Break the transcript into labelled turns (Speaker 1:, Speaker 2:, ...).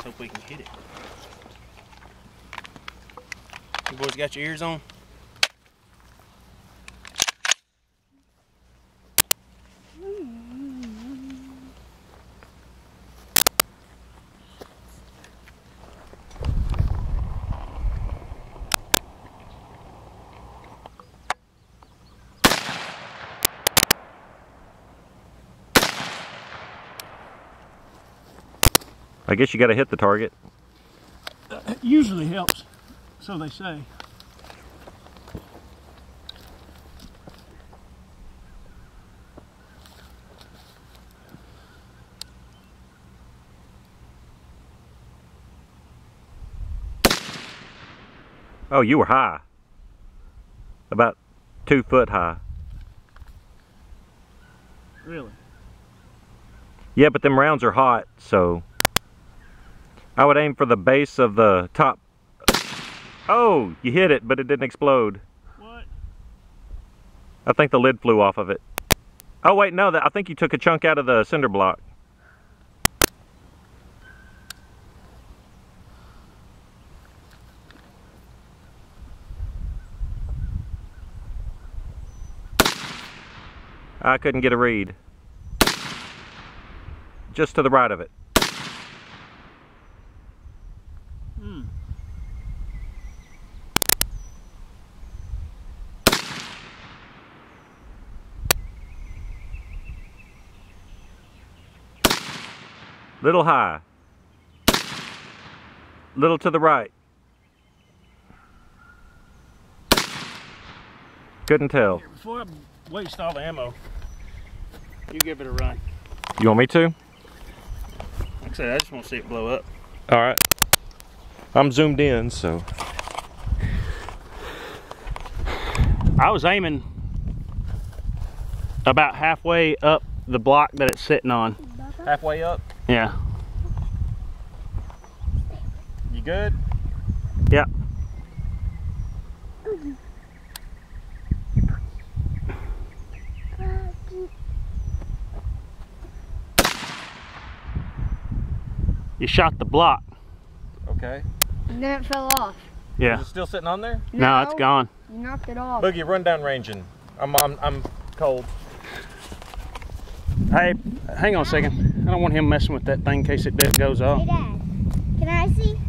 Speaker 1: Let's hope we can hit it. You boys got your ears on?
Speaker 2: I guess you got to hit the target.
Speaker 3: It usually helps, so they say.
Speaker 2: Oh, you were high. About 2 foot high.
Speaker 3: Really?
Speaker 2: Yeah, but them rounds are hot, so I would aim for the base of the top. Oh, you hit it, but it didn't explode.
Speaker 3: What?
Speaker 2: I think the lid flew off of it. Oh wait, no, I think you took a chunk out of the cinder block. I couldn't get a read. Just to the right of it. Little high. Little to the right. Couldn't tell.
Speaker 3: Here, before I waste all the ammo, you give it a run.
Speaker 2: You want me to?
Speaker 1: Like I said, I just want to see it blow up.
Speaker 2: Alright. I'm zoomed in, so.
Speaker 1: I was aiming about halfway up the block that it's sitting on.
Speaker 2: Halfway up?
Speaker 1: Yeah.
Speaker 2: You good?
Speaker 1: Yeah. You shot the block.
Speaker 2: Okay.
Speaker 4: And then it fell off.
Speaker 1: Yeah.
Speaker 2: Is it still sitting on there?
Speaker 1: No, it's gone.
Speaker 4: You knocked it off.
Speaker 2: Boogie, run down ranging. I'm cold.
Speaker 1: Hey, hang on a second. I don't want him messing with that thing in case it goes off.
Speaker 4: Hey, Dad, can I see?